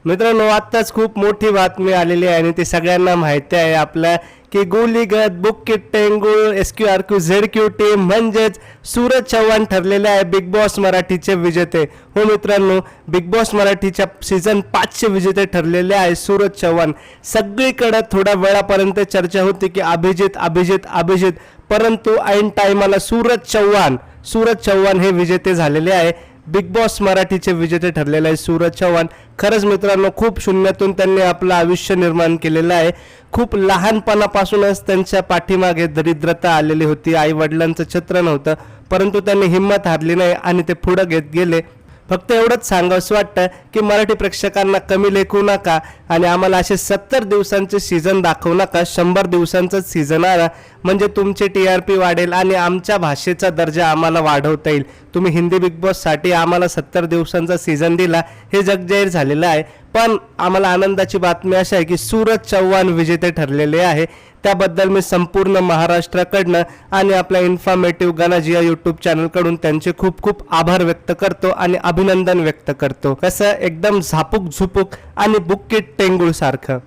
मित्रांनो, आत्ताच खूप मोठी बातमी आलेली आहे आणि ती सगळ्यांना माहिती आहे आपल्या की गोलीगत बुक्कीट टेंगुळ SQRQ ZQ टीम म्हणजेच सूरज चव्हाण ठरलेले आहे बिग बॉस मराठीचे विजेते। हो मित्रांनो, बिग बॉस मराठीच्या सीझन 5 चे विजेते ठरलेले आहे सूरज चव्हाण। सगळीकडे थोड्या वेळापर्यंत चर्चा होती की अभिजित, परंतु ऐन टाइमला सूरज चव्हाण हे विजेते झालेले आहे। बिग बॉस मराठीचे विजेते ठरलेले आहे सूरज चव्हाण। खरंच मित्रांनो, खूप शून्यातून त्यांनी आपलं आयुष्य निर्माण केलेलं आहे। खूप लहानपणापासूनच त्यांच्या पाठीमागे दरिद्रता आलेली होती, आई वडिलांचं छत्र नव्हतं, परंतु त्यांनी हिंमत हारली नाही आणि ते पुढे घेत गेले। फक्त एवढंच सांगावंसं वाटतं की मराठी प्रेक्षकांना कमी लेखू नका आणि आम्हाला असे 70 दिवसांचे सीझन दाखवू नका। 100 दिवसांचं सीझन आला म्हणजे तुमचे TRP वाढेल आणि आमच्या भाषेचा दर्जा आम्हाला वाढवता येईल। तुम्ही हिंदी बिग बॉससाठी आम्हाला 70 दिवसांचा सीझन दिला, हे जगजाहीर झालेलं आहे। पण आम्हाला आनंदाची बातमी अशी आहे की सूरज चव्हाण विजेते ठरलेले आहे। त्याबद्दल मी संपूर्ण महाराष्ट्राकडनं आणि आपल्या इन्फॉर्मेटिव्ह गणाजिया यूट्यूब चॅनलकडून त्यांचे खूप खूप आभार व्यक्त करतो आणि अभिनंदन व्यक्त करतो। कसं एकदम झापूक झुपूक आणि बुक्कीट टेंगुळ सारखं।